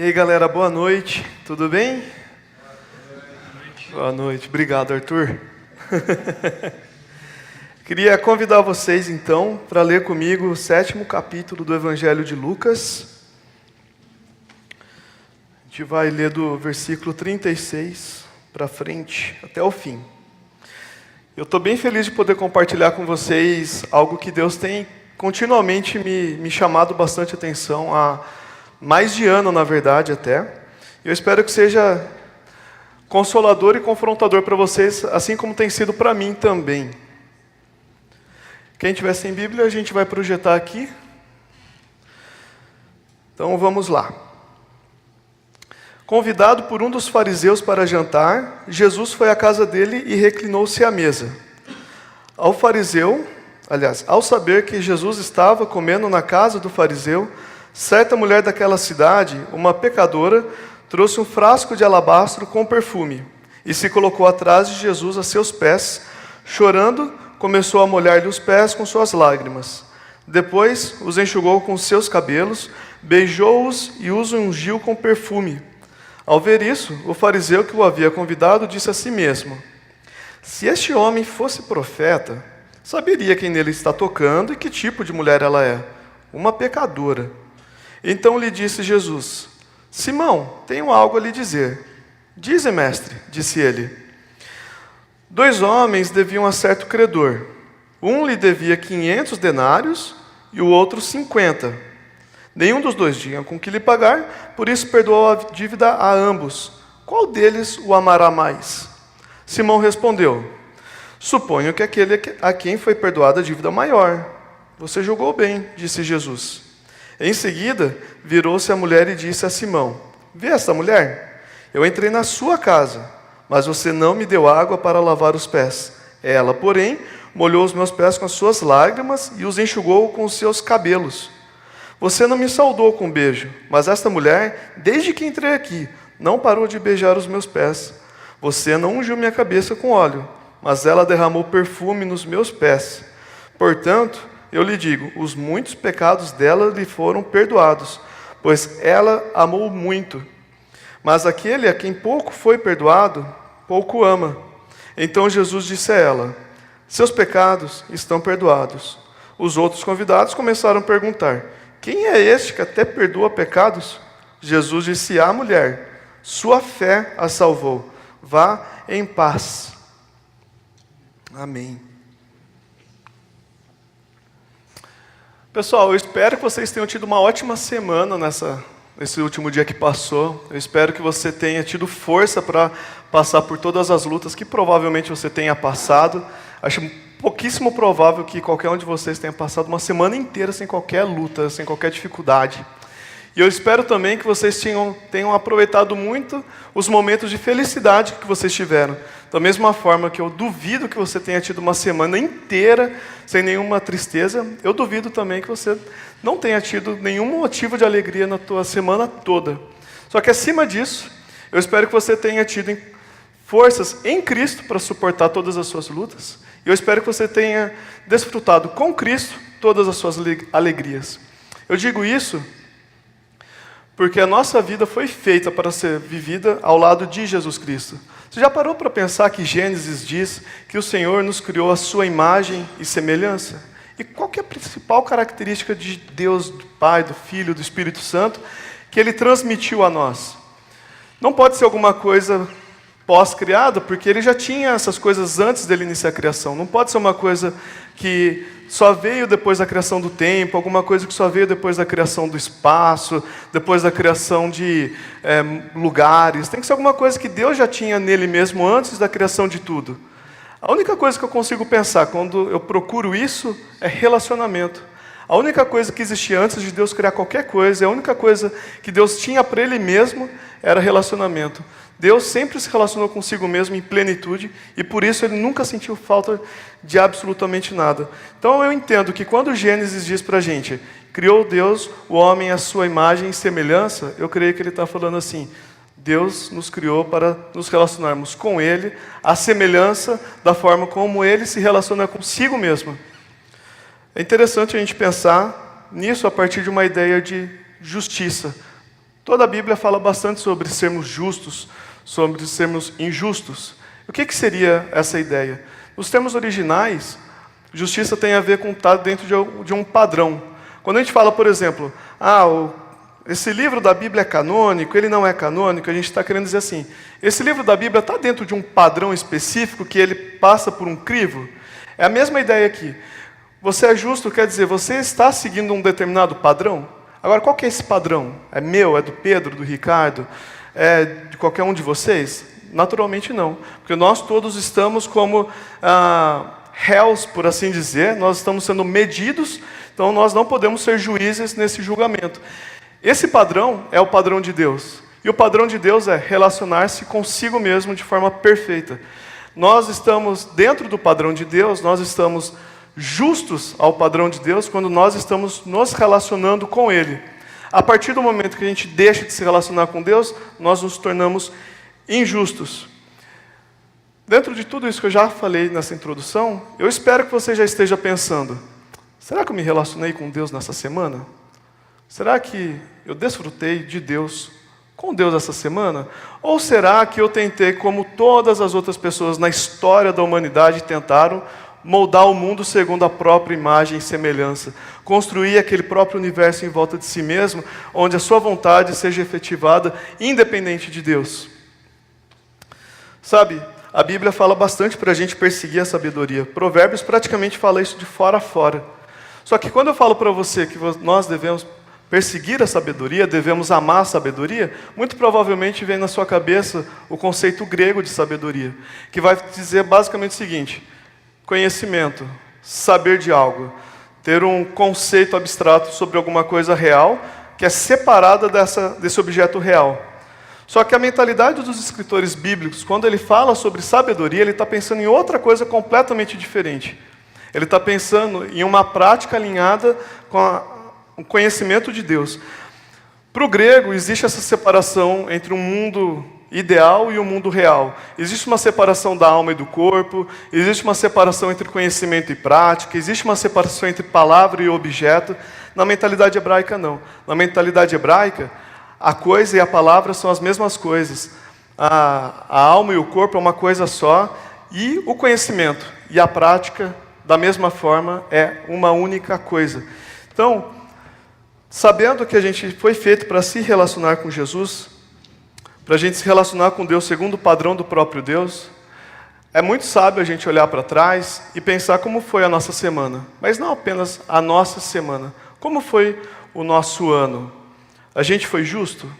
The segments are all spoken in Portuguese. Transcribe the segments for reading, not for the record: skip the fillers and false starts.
E aí galera, boa noite, tudo bem? Boa noite, obrigado Arthur. Queria convidar vocês então para ler comigo o 7º capítulo do Evangelho de Lucas. A gente vai ler do versículo 36 para frente, até o fim. Eu estou bem feliz de poder compartilhar com vocês algo que Deus tem continuamente me chamado bastante atenção há mais de ano, na verdade, até. Eu espero que seja consolador e confrontador para vocês, assim como tem sido para mim também. Quem tiver sem Bíblia, a gente vai projetar aqui. Então, vamos lá. Convidado por um dos fariseus para jantar, Jesus foi à casa dele e reclinou-se à mesa. Ao saber que Jesus estava comendo na casa do fariseu, certa mulher daquela cidade, uma pecadora, trouxe um frasco de alabastro com perfume e se colocou atrás de Jesus a seus pés. Chorando, começou a molhar-lhe os pés com suas lágrimas. Depois os enxugou com seus cabelos, beijou-os e os ungiu com perfume. Ao ver isso, o fariseu que o havia convidado disse a si mesmo: se este homem fosse profeta, saberia quem nele está tocando e que tipo de mulher ela é, uma pecadora. Então lhe disse Jesus: Simão, tenho algo a lhe dizer. Dize, mestre, disse ele. 2 homens deviam a certo credor. Um lhe devia 500 denários e o outro 50. Nenhum dos dois tinha com que lhe pagar, por isso perdoou a dívida a ambos. Qual deles o amará mais? Simão respondeu: suponho que aquele a quem foi perdoada a dívida maior. Você julgou bem, disse Jesus. Em seguida, virou-se a mulher e disse a Simão: vê esta mulher? Eu entrei na sua casa, mas você não me deu água para lavar os pés. Ela, porém, molhou os meus pés com as suas lágrimas e os enxugou com os seus cabelos. Você não me saudou com beijo, mas esta mulher, desde que entrei aqui, não parou de beijar os meus pés. Você não ungiu minha cabeça com óleo, mas ela derramou perfume nos meus pés. Portanto, eu lhe digo, os muitos pecados dela lhe foram perdoados, pois ela amou muito. Mas aquele a quem pouco foi perdoado, pouco ama. Então Jesus disse a ela: seus pecados estão perdoados. Os outros convidados começaram a perguntar: quem é este que até perdoa pecados? Jesus disse à mulher: sua fé a salvou. Vá em paz. Amém. Pessoal, eu espero que vocês tenham tido uma ótima semana nesse último dia que passou. Eu espero que você tenha tido força para passar por todas as lutas que provavelmente você tenha passado. Acho pouquíssimo provável que qualquer um de vocês tenha passado uma semana inteira sem qualquer luta, sem qualquer dificuldade. E eu espero também que vocês tenham aproveitado muito os momentos de felicidade que vocês tiveram. Da mesma forma que eu duvido que você tenha tido uma semana inteira sem nenhuma tristeza, eu duvido também que você não tenha tido nenhum motivo de alegria na tua semana toda. Só que acima disso, eu espero que você tenha tido forças em Cristo para suportar todas as suas lutas. E eu espero que você tenha desfrutado com Cristo todas as suas alegrias. Eu digo isso porque a nossa vida foi feita para ser vivida ao lado de Jesus Cristo. Você já parou para pensar que Gênesis diz que o Senhor nos criou a sua imagem e semelhança? E qual que é a principal característica de Deus, do Pai, do Filho, do Espírito Santo, que Ele transmitiu a nós? Não pode ser alguma coisa pós-criada, porque Ele já tinha essas coisas antes dele iniciar a criação. Não pode ser uma coisa que só veio depois da criação do tempo, alguma coisa que só veio depois da criação do espaço, depois da criação de lugares. Tem que ser alguma coisa que Deus já tinha nele mesmo antes da criação de tudo. A única coisa que eu consigo pensar quando eu procuro isso é relacionamento. A única coisa que existia antes de Deus criar qualquer coisa, a única coisa que Deus tinha para Ele mesmo era relacionamento. Deus sempre se relacionou consigo mesmo em plenitude e por isso Ele nunca sentiu falta de absolutamente nada. Então eu entendo que quando Gênesis diz para a gente, criou Deus o homem à sua imagem e semelhança, eu creio que Ele está falando assim: Deus nos criou para nos relacionarmos com Ele, à semelhança da forma como Ele se relaciona consigo mesmo. É interessante a gente pensar nisso a partir de uma ideia de justiça. Toda a Bíblia fala bastante sobre sermos justos, sobre sermos injustos. O que seria essa ideia? Nos termos originais, justiça tem a ver com estar dentro de um padrão. Quando a gente fala, por exemplo, esse livro da Bíblia é canônico, ele não é canônico, a gente está querendo dizer assim, esse livro da Bíblia está dentro de um padrão específico que ele passa por um crivo? É a mesma ideia aqui. Você é justo, quer dizer, você está seguindo um determinado padrão? Agora, qual que é esse padrão? É meu, é do Pedro, do Ricardo, é de qualquer um de vocês? Naturalmente não, porque nós todos estamos como réus, por assim dizer, nós estamos sendo medidos, então nós não podemos ser juízes nesse julgamento. Esse padrão é o padrão de Deus, e o padrão de Deus é relacionar-se consigo mesmo de forma perfeita. Nós estamos dentro do padrão de Deus, nós estamos justos ao padrão de Deus quando nós estamos nos relacionando com Ele. A partir do momento que a gente deixa de se relacionar com Deus, nós nos tornamos injustos. Dentro de tudo isso que eu já falei nessa introdução, eu espero que você já esteja pensando, será que eu me relacionei com Deus nessa semana? Será que eu desfrutei de Deus, com Deus essa semana? Ou será que eu tentei, como todas as outras pessoas na história da humanidade tentaram, moldar o mundo segundo a própria imagem e semelhança, construir aquele próprio universo em volta de si mesmo, onde a sua vontade seja efetivada independente de Deus? Sabe, a Bíblia fala bastante para a gente perseguir a sabedoria. Provérbios praticamente fala isso de fora a fora. Só que quando eu falo para você que nós devemos perseguir a sabedoria, devemos amar a sabedoria, muito provavelmente vem na sua cabeça o conceito grego de sabedoria, que vai dizer basicamente o seguinte: conhecimento, saber de algo, ter um conceito abstrato sobre alguma coisa real, que é separada desse objeto real. Só que a mentalidade dos escritores bíblicos, quando ele fala sobre sabedoria, ele está pensando em outra coisa completamente diferente. Ele está pensando em uma prática alinhada com o conhecimento de Deus. Para o grego, existe essa separação entre um mundo ideal e o mundo real. Existe uma separação da alma e do corpo, existe uma separação entre conhecimento e prática, existe uma separação entre palavra e objeto. Na mentalidade hebraica, não. Na mentalidade hebraica, a coisa e a palavra são as mesmas coisas. A alma e o corpo é uma coisa só, e o conhecimento e a prática, da mesma forma, é uma única coisa. Então, sabendo que a gente foi feito para se relacionar com Jesus, para a gente se relacionar com Deus segundo o padrão do próprio Deus, é muito sábio a gente olhar para trás e pensar como foi a nossa semana. Mas não apenas a nossa semana. Como foi o nosso ano? A gente foi justo?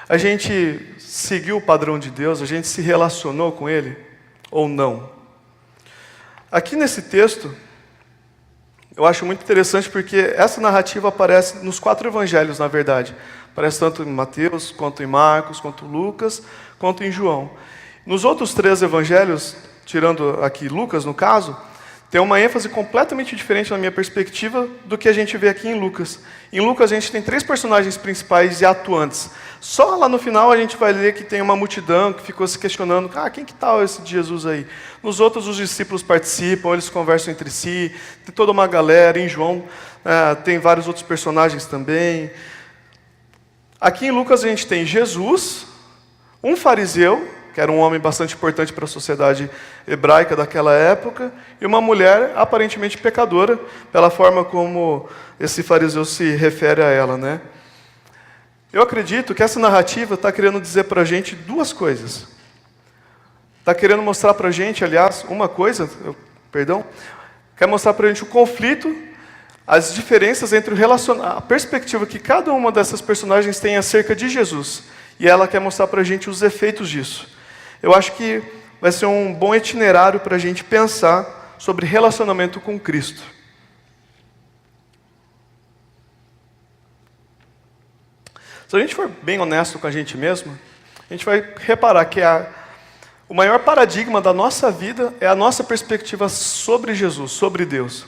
A gente seguiu o padrão de Deus? A gente se relacionou com Ele? Ou não? Aqui nesse texto, eu acho muito interessante porque essa narrativa aparece nos 4 evangelhos, na verdade. Aparece tanto em Mateus, quanto em Marcos, quanto em Lucas, quanto em João. Nos outros 3 evangelhos, tirando aqui Lucas, no caso, tem uma ênfase completamente diferente na minha perspectiva do que a gente vê aqui em Lucas. Em Lucas a gente tem 3 personagens principais e atuantes. Só lá no final a gente vai ler que tem uma multidão que ficou se questionando, quem que tal esse Jesus aí? Nos outros os discípulos participam, eles conversam entre si, tem toda uma galera. Em João tem vários outros personagens também. Aqui em Lucas a gente tem Jesus, um fariseu, que era um homem bastante importante para a sociedade hebraica daquela época, e uma mulher aparentemente pecadora, pela forma como esse fariseu se refere a ela, né? Eu acredito que essa narrativa está querendo dizer para a gente 2 coisas. Está querendo mostrar para a gente, aliás, quer mostrar para a gente o conflito, as diferenças entre a perspectiva que cada uma dessas personagens tem acerca de Jesus, e ela quer mostrar para a gente os efeitos disso. Eu acho que vai ser um bom itinerário para a gente pensar sobre relacionamento com Cristo. Se a gente for bem honesto com a gente mesmo, a gente vai reparar que o maior paradigma da nossa vida é a nossa perspectiva sobre Jesus, sobre Deus.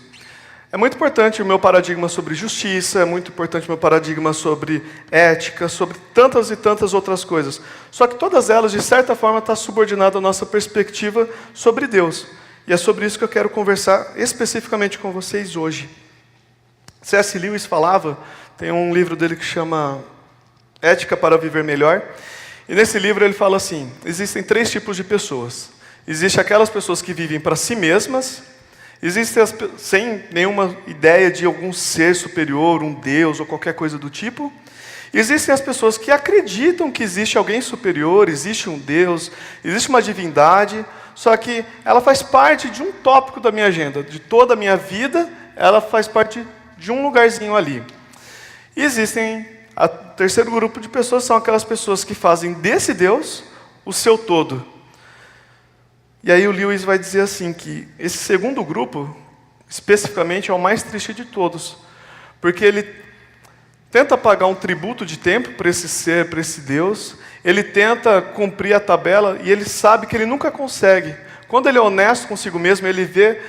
É muito importante o meu paradigma sobre justiça, é muito importante o meu paradigma sobre ética, sobre tantas e tantas outras coisas. Só que todas elas, de certa forma, estão subordinadas à nossa perspectiva sobre Deus. E é sobre isso que eu quero conversar especificamente com vocês hoje. C.S. Lewis falava, tem um livro dele que chama Ética para Viver Melhor. E nesse livro ele fala assim, existem 3 tipos de pessoas. Existem aquelas pessoas que vivem para si mesmas, existem sem nenhuma ideia de algum ser superior, um Deus ou qualquer coisa do tipo. Existem as pessoas que acreditam que existe alguém superior, existe um Deus, existe uma divindade, só que ela faz parte de um tópico da minha agenda, de toda a minha vida, ela faz parte de um lugarzinho ali. E existem, o terceiro grupo de pessoas são aquelas pessoas que fazem desse Deus o seu todo. E aí o Lewis vai dizer assim, que esse segundo grupo, especificamente, é o mais triste de todos, porque ele tenta pagar um tributo de tempo para esse ser, para esse Deus, ele tenta cumprir a tabela e ele sabe que ele nunca consegue. Quando ele é honesto consigo mesmo, ele vê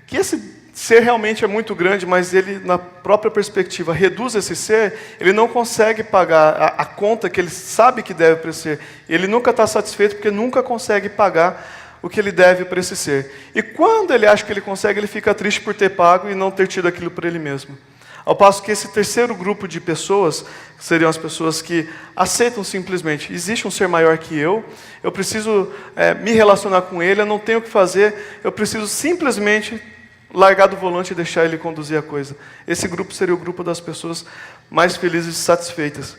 que esse ser realmente é muito grande, mas ele, na própria perspectiva, reduz esse ser, ele não consegue pagar a conta que ele sabe que deve para esse ser. Ele nunca está satisfeito porque nunca consegue pagar o que ele deve para esse ser. E quando ele acha que ele consegue, ele fica triste por ter pago e não ter tido aquilo para ele mesmo. Ao passo que esse terceiro grupo de pessoas, que seriam as pessoas que aceitam simplesmente, existe um ser maior que eu preciso me relacionar com ele, eu não tenho o que fazer, eu preciso simplesmente largar do volante e deixar ele conduzir a coisa. Esse grupo seria o grupo das pessoas mais felizes e satisfeitas.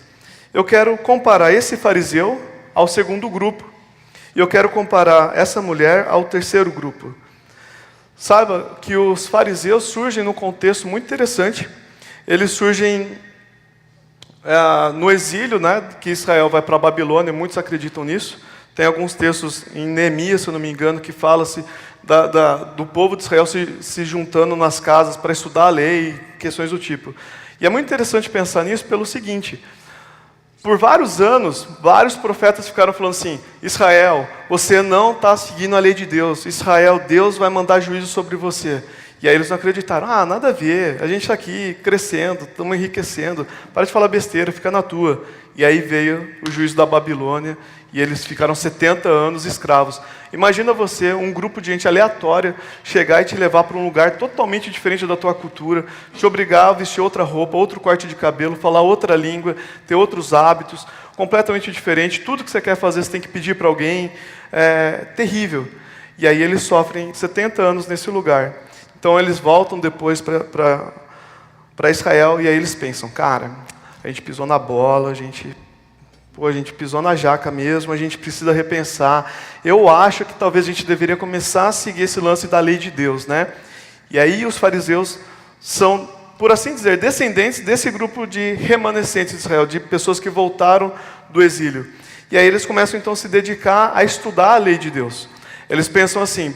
Eu quero comparar esse fariseu ao segundo grupo, e eu quero comparar essa mulher ao terceiro grupo. Saiba que os fariseus surgem num contexto muito interessante. Eles surgem no exílio, né, que Israel vai para a Babilônia, muitos acreditam nisso. Tem alguns textos em Neemias, se eu não me engano, que fala-se do povo de Israel se juntando nas casas para estudar a lei, questões do tipo. E é muito interessante pensar nisso pelo seguinte: por vários anos, vários profetas ficaram falando assim, Israel, você não está seguindo a lei de Deus, Israel, Deus vai mandar juízo sobre você. E aí eles não acreditaram, nada a ver, a gente está aqui crescendo, estamos enriquecendo, para de falar besteira, fica na tua. E aí veio o juízo da Babilônia, e eles ficaram 70 anos escravos. Imagina você, um grupo de gente aleatória, chegar e te levar para um lugar totalmente diferente da tua cultura, te obrigar a vestir outra roupa, outro corte de cabelo, falar outra língua, ter outros hábitos, completamente diferente. Tudo que você quer fazer, você tem que pedir para alguém. É terrível. E aí eles sofrem 70 anos nesse lugar. Então eles voltam depois para Israel, e aí eles pensam, cara, a gente pisou na bola, a gente pisou na jaca mesmo, a gente precisa repensar. Eu acho que talvez a gente deveria começar a seguir esse lance da lei de Deus, né? E aí os fariseus são, por assim dizer, descendentes desse grupo de remanescentes de Israel, de pessoas que voltaram do exílio. E aí eles começam então a se dedicar a estudar a lei de Deus. Eles pensam assim,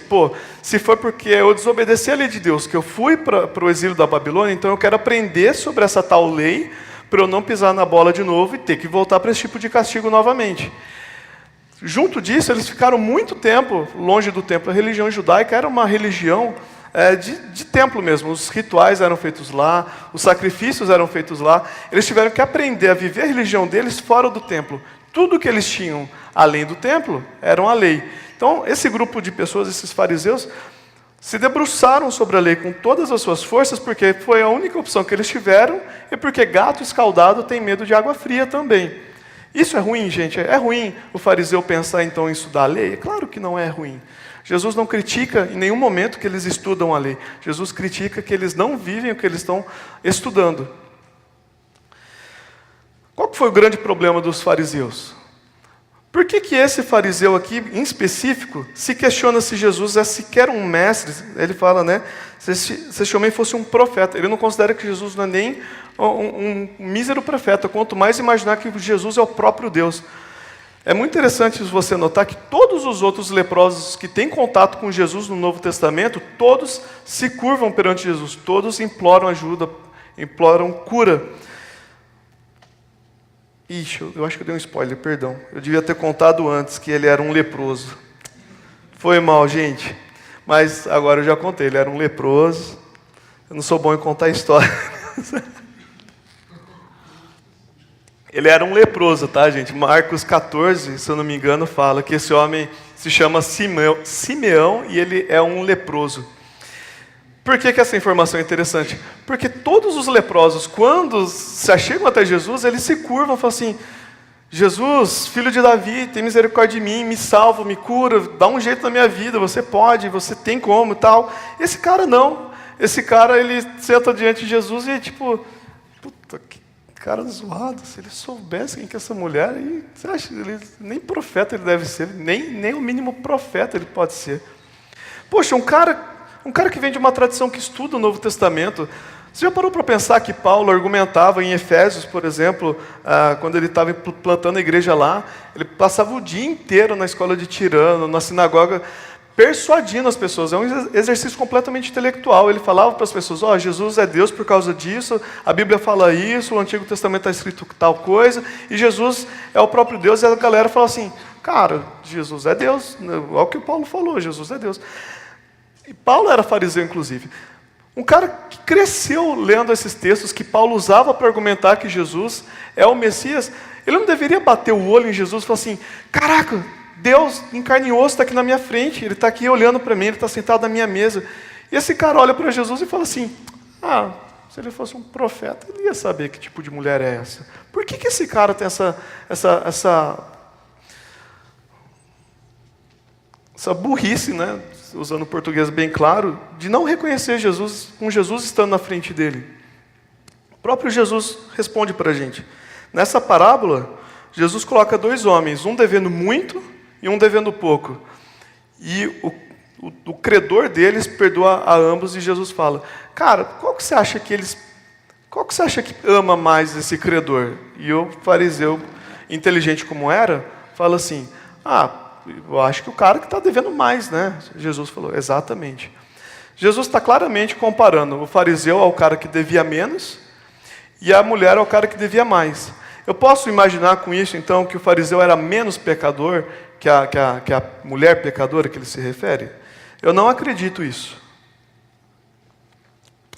se foi porque eu desobedeci a lei de Deus, que eu fui para o exílio da Babilônia, então eu quero aprender sobre essa tal lei, para eu não pisar na bola de novo e ter que voltar para esse tipo de castigo novamente. Junto disso, eles ficaram muito tempo longe do templo. A religião judaica era uma religião de templo mesmo. Os rituais eram feitos lá, os sacrifícios eram feitos lá. Eles tiveram que aprender a viver a religião deles fora do templo. Tudo que eles tinham além do templo era a lei. Então, esse grupo de pessoas, esses fariseus, se debruçaram sobre a lei com todas as suas forças, porque foi a única opção que eles tiveram, e porque gato escaldado tem medo de água fria também. Isso é ruim, gente? É ruim o fariseu pensar então em estudar a lei? É claro que não é ruim. Jesus não critica em nenhum momento que eles estudam a lei. Jesus critica que eles não vivem o que eles estão estudando. Qual que foi o grande problema dos fariseus? Por que esse fariseu aqui, em específico, se questiona se Jesus é sequer um mestre? Ele fala, né? Se esse homem fosse um profeta. Ele não considera que Jesus não é nem um mísero profeta, quanto mais imaginar que Jesus é o próprio Deus. É muito interessante você notar que todos os outros leprosos que têm contato com Jesus no Novo Testamento, todos se curvam perante Jesus, todos imploram ajuda, imploram cura. Ixi, eu acho que eu dei um spoiler, perdão. Eu devia ter contado antes que ele era um leproso. Foi mal, gente. Mas agora eu já contei, ele era um leproso. Eu não sou bom em contar história. Ele era um leproso, tá, gente? Marcos 14, se eu não me engano, fala que esse homem se chama Simeão e ele é um leproso. Por que essa informação é interessante? Porque todos os leprosos, quando se achegam até Jesus, eles se curvam e falam assim, Jesus, filho de Davi, tem misericórdia de mim, me salva, me cura, dá um jeito na minha vida, você pode, você tem como e tal. Esse cara não. Esse cara, ele senta diante de Jesus e tipo, puta, que cara zoado. Se ele soubesse quem que é essa mulher, aí, você acha, nem profeta ele deve ser, nem o mínimo profeta ele pode ser. Poxa, um cara que vem de uma tradição que estuda o Novo Testamento. Você já parou para pensar que Paulo argumentava em Efésios, por exemplo, quando ele estava plantando a igreja lá, ele passava o dia inteiro na escola de Tirano, na sinagoga, persuadindo as pessoas. É um exercício completamente intelectual. Ele falava para as pessoas, Jesus é Deus por causa disso, a Bíblia fala isso, o Antigo Testamento está escrito tal coisa, e Jesus é o próprio Deus, e a galera fala assim, cara, Jesus é Deus, olha o que o Paulo falou, Jesus é Deus. E Paulo era fariseu, inclusive. Um cara que cresceu lendo esses textos que Paulo usava para argumentar que Jesus é o Messias, ele não deveria bater o olho em Jesus e falar assim, caraca, Deus em carne e osso está aqui na minha frente, Ele está aqui olhando para mim, Ele está sentado na minha mesa. E esse cara olha para Jesus e fala assim, se ele fosse um profeta, ele ia saber que tipo de mulher é essa. Por que esse cara tem essa burrice, né? Usando o português bem claro, de não reconhecer Jesus, com Jesus estando na frente dele? O próprio Jesus responde para a gente. Nessa parábola, Jesus coloca dois homens, um devendo muito e um devendo pouco. E o credor deles perdoa a ambos e Jesus fala, cara, qual que você acha que ama mais esse credor? E o fariseu, inteligente como era, fala assim, eu acho que o cara que está devendo mais, né? Jesus falou, exatamente. Jesus está claramente comparando o fariseu ao cara que devia menos e a mulher ao cara que devia mais. Eu posso imaginar com isso, então, que o fariseu era menos pecador que a mulher pecadora que ele se refere? Eu não acredito isso.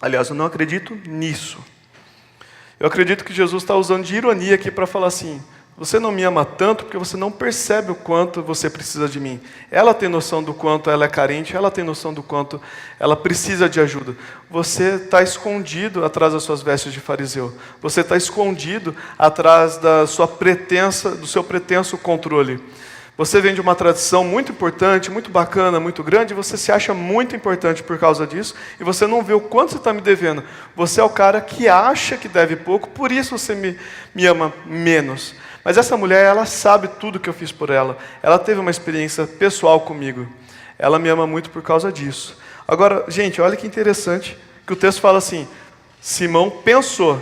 Aliás, eu não acredito nisso. Eu acredito que Jesus está usando de ironia aqui para falar assim, você não me ama tanto porque você não percebe o quanto você precisa de mim. Ela tem noção do quanto ela é carente, ela tem noção do quanto ela precisa de ajuda. Você está escondido atrás das suas vestes de fariseu. Você está escondido atrás do seu pretenso controle. Você vem de uma tradição muito importante, muito bacana, muito grande, e você se acha muito importante por causa disso, e você não vê o quanto você está me devendo. Você é o cara que acha que deve pouco, por isso você me ama menos. Mas essa mulher, ela sabe tudo que eu fiz por ela. Ela teve uma experiência pessoal comigo. Ela me ama muito por causa disso. Agora, gente, olha que interessante que o texto fala assim, Simão pensou,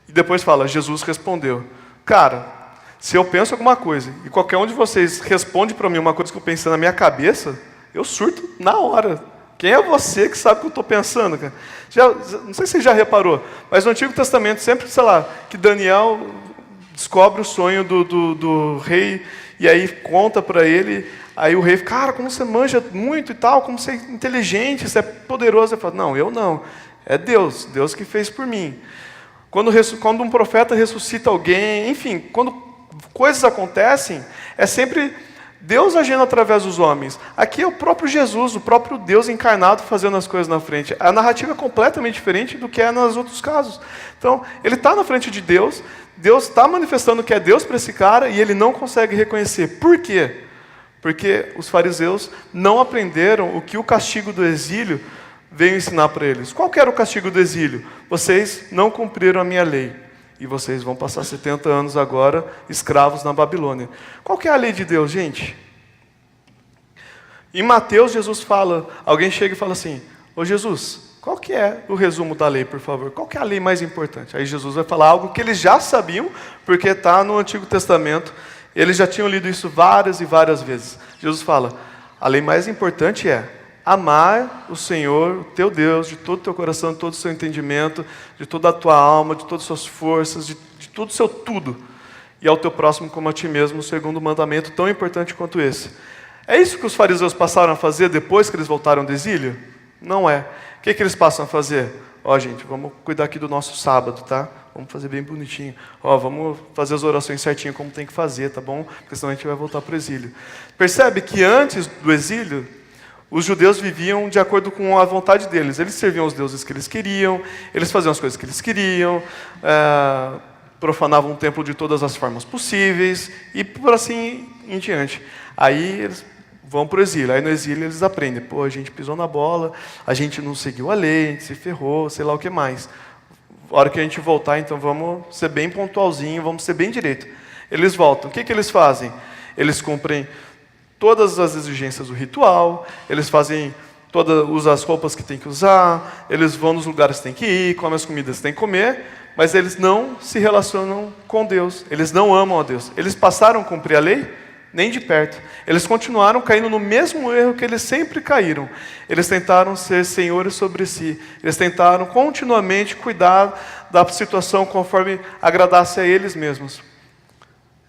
e depois fala, Jesus respondeu. Cara, se eu penso alguma coisa, e qualquer um de vocês responde para mim uma coisa que eu pensei na minha cabeça, eu surto na hora. Quem é você que sabe o que eu estou pensando, cara? Não sei se você já reparou, mas no Antigo Testamento, sempre, que Daniel descobre o sonho do rei, e aí conta para ele, aí o rei fica, cara, como você manja muito e tal, como você é inteligente, você é poderoso. Ele fala, não, eu não, é Deus que fez por mim. Quando um profeta ressuscita alguém, enfim, quando coisas acontecem, é sempre Deus agindo através dos homens. Aqui é o próprio Jesus, o próprio Deus encarnado fazendo as coisas na frente. A narrativa é completamente diferente do que é nos outros casos. Então, ele está na frente de Deus está manifestando que é Deus para esse cara e ele não consegue reconhecer. Por quê? Porque os fariseus não aprenderam o que o castigo do exílio veio ensinar para eles. Qual que era o castigo do exílio? Vocês não cumpriram a minha lei. E vocês vão passar 70 anos agora escravos na Babilônia. Qual que é a lei de Deus, gente? Em Mateus, Jesus fala, alguém chega e fala assim, ô Jesus, qual que é o resumo da lei, por favor? Qual que é a lei mais importante? Aí Jesus vai falar algo que eles já sabiam, porque está no Antigo Testamento, eles já tinham lido isso várias e várias vezes. Jesus fala, a lei mais importante é amar o Senhor, o teu Deus, de todo o teu coração, de todo o seu entendimento, de toda a tua alma, de todas as suas forças, de todo o seu tudo. E ao teu próximo como a ti mesmo, o segundo mandamento tão importante quanto esse. É isso que os fariseus passaram a fazer depois que eles voltaram do exílio? Não é. O que eles passam a fazer? Gente, vamos cuidar aqui do nosso sábado, tá? Vamos fazer bem bonitinho. Vamos fazer as orações certinho como tem que fazer, tá bom? Porque senão a gente vai voltar para o exílio. Percebe que antes do exílio, os judeus viviam de acordo com a vontade deles. Eles serviam os deuses que eles queriam, eles faziam as coisas que eles queriam. profanavam o templo de todas as formas possíveis, e por assim em diante. Aí eles vão para o exílio. Aí no exílio eles aprendem, pô, a gente pisou na bola, a gente não seguiu a lei, a gente se ferrou, sei lá o que mais. A hora que a gente voltar, então vamos ser bem pontualzinho, vamos ser bem direito. Eles voltam. O que eles fazem? Eles cumprem todas as exigências do ritual, eles usam as roupas que tem que usar, eles vão nos lugares que tem que ir, comem as comidas que tem que comer, mas eles não se relacionam com Deus, eles não amam a Deus. Eles passaram a cumprir a lei? Nem de perto. Eles continuaram caindo no mesmo erro que eles sempre caíram. Eles tentaram ser senhores sobre si. Eles tentaram continuamente cuidar da situação conforme agradasse a eles mesmos.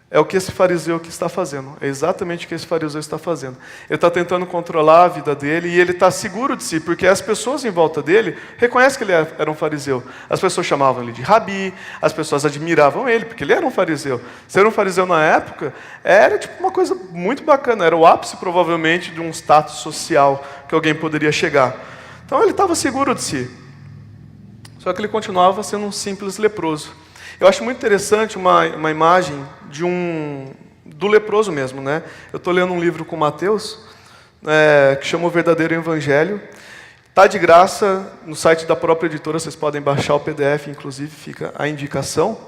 É o que esse fariseu aqui está fazendo. É exatamente o que esse fariseu está fazendo. Ele está tentando controlar a vida dele e ele está seguro de si, porque as pessoas em volta dele reconhecem que ele era um fariseu. As pessoas chamavam ele de rabi, as pessoas admiravam ele, porque ele era um fariseu. Ser um fariseu na época era tipo uma coisa muito bacana, era o ápice provavelmente de um status social que alguém poderia chegar. Então ele estava seguro de si. Só que ele continuava sendo um simples leproso. Eu acho muito interessante uma imagem do leproso mesmo, né? Eu estou lendo um livro com Mateus, que chama O Verdadeiro Evangelho. Está de graça no site da própria editora, vocês podem baixar o PDF, inclusive fica a indicação.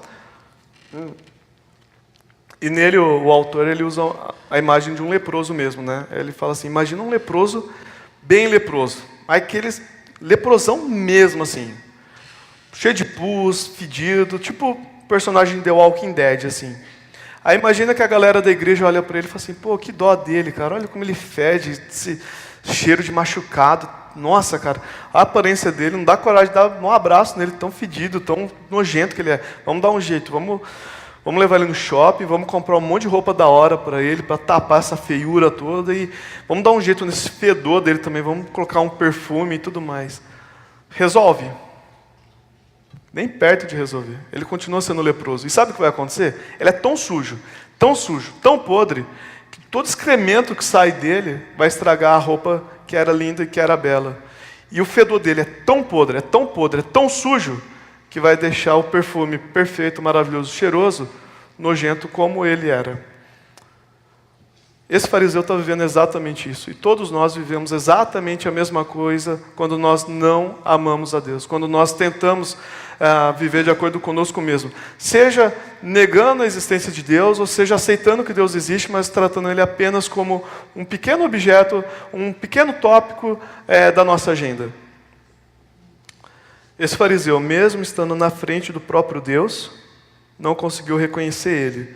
E nele o autor ele usa a imagem de um leproso mesmo, né? Ele fala assim, imagina um leproso, bem leproso, aqueles leprosão mesmo assim, cheio de pus, fedido, tipo personagem de The Walking Dead, assim. Aí imagina que a galera da igreja olha para ele e fala assim, pô, que dó dele, cara, olha como ele fede, esse cheiro de machucado. Nossa, cara, a aparência dele, não dá coragem de dar um abraço nele, tão fedido, tão nojento que ele é. Vamos dar um jeito, vamos levar ele no shopping, vamos comprar um monte de roupa da hora para ele, para tapar essa feiura toda, e vamos dar um jeito nesse fedor dele também, vamos colocar um perfume e tudo mais. Resolve? Nem perto de resolver. Ele continua sendo leproso. E sabe o que vai acontecer? Ele é tão sujo, tão podre, que todo excremento que sai dele vai estragar a roupa que era linda e que era bela. E o fedor dele é tão podre, é tão sujo, que vai deixar o perfume perfeito, maravilhoso, cheiroso, nojento como ele era. Esse fariseu está vivendo exatamente isso. E todos nós vivemos exatamente a mesma coisa quando nós não amamos a Deus. Quando nós tentamos viver de acordo conosco mesmo. Seja negando a existência de Deus, ou seja aceitando que Deus existe, mas tratando Ele apenas como um pequeno objeto, um pequeno tópico da nossa agenda. Esse fariseu, mesmo estando na frente do próprio Deus, não conseguiu reconhecer Ele.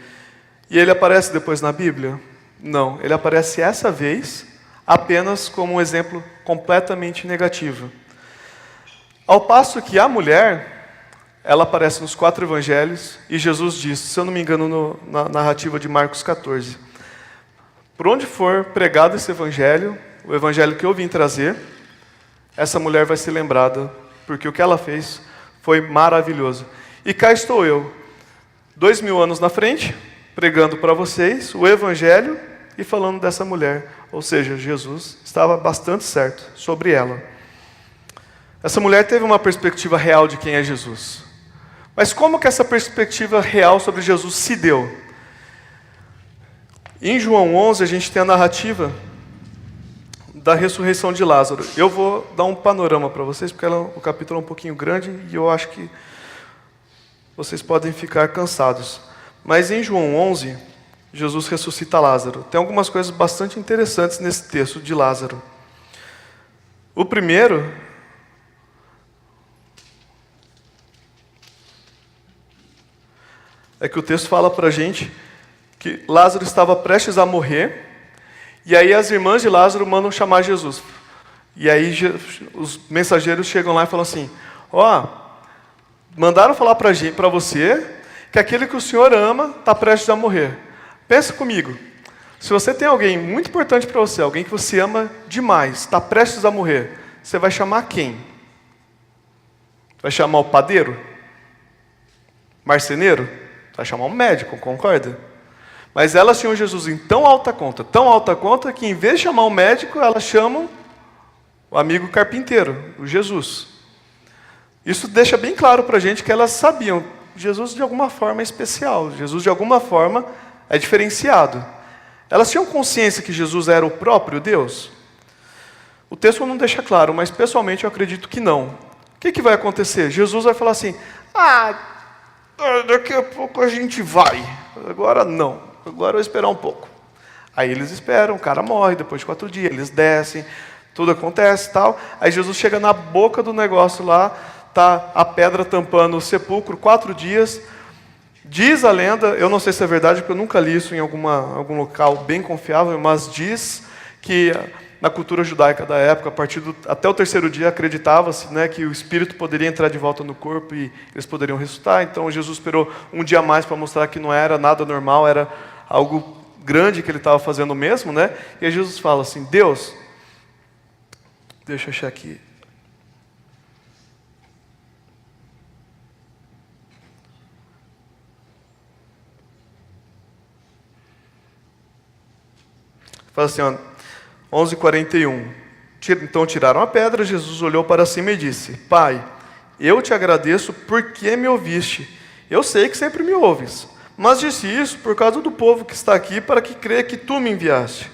E ele aparece depois na Bíblia? Não, ele aparece essa vez apenas como um exemplo completamente negativo. Ao passo que a mulher, ela aparece nos 4 evangelhos e Jesus diz, se eu não me engano na narrativa de Marcos 14, por onde for pregado esse evangelho, o evangelho que eu vim trazer, essa mulher vai ser lembrada, porque o que ela fez foi maravilhoso. E cá estou eu, 2000 anos na frente, pregando para vocês o evangelho e falando dessa mulher, ou seja, Jesus estava bastante certo sobre ela. Essa mulher teve uma perspectiva real de quem é Jesus. Mas como que essa perspectiva real sobre Jesus se deu? Em João 11 a gente tem a narrativa da ressurreição de Lázaro. Eu vou dar um panorama para vocês, porque o capítulo é um pouquinho grande e eu acho que vocês podem ficar cansados. Mas em João 11, Jesus ressuscita Lázaro. Tem algumas coisas bastante interessantes nesse texto de Lázaro. O primeiro é que o texto fala para a gente que Lázaro estava prestes a morrer, e aí as irmãs de Lázaro mandam chamar Jesus. E aí os mensageiros chegam lá e falam assim, mandaram falar para você que aquele que o Senhor ama está prestes a morrer. Pensa comigo, se você tem alguém muito importante para você, alguém que você ama demais, está prestes a morrer, você vai chamar quem? Vai chamar o padeiro? Marceneiro? Vai chamar um médico, concorda? Mas elas tinham Jesus em tão alta conta, que em vez de chamar um médico, elas chamam o amigo carpinteiro, o Jesus. Isso deixa bem claro para a gente que elas sabiam Jesus de alguma forma é especial, Jesus de alguma forma é diferenciado. Elas tinham consciência que Jesus era o próprio Deus? O texto não deixa claro, mas pessoalmente eu acredito que não. O que vai acontecer? Jesus vai falar assim, daqui a pouco a gente vai, agora não, agora eu vou esperar um pouco. Aí eles esperam, o cara morre, depois de 4 dias, eles descem, tudo acontece e tal. Aí Jesus chega na boca do negócio lá, tá a pedra tampando o sepulcro, 4 dias. Diz a lenda, eu não sei se é verdade, porque eu nunca li isso em algum local bem confiável, mas diz que na cultura judaica da época, até o 3º dia, acreditava-se, né, que o espírito poderia entrar de volta no corpo e eles poderiam ressuscitar. Então Jesus esperou um dia a mais para mostrar que não era nada normal, era algo grande que ele estava fazendo mesmo, né? E aí Jesus fala assim, Deus, deixa eu achar aqui. Fala assim, ó, 11:41. Então tiraram a pedra, Jesus olhou para cima e disse, Pai, eu te agradeço porque me ouviste. Eu sei que sempre me ouves. Mas disse isso por causa do povo que está aqui, para que creia que tu me enviaste.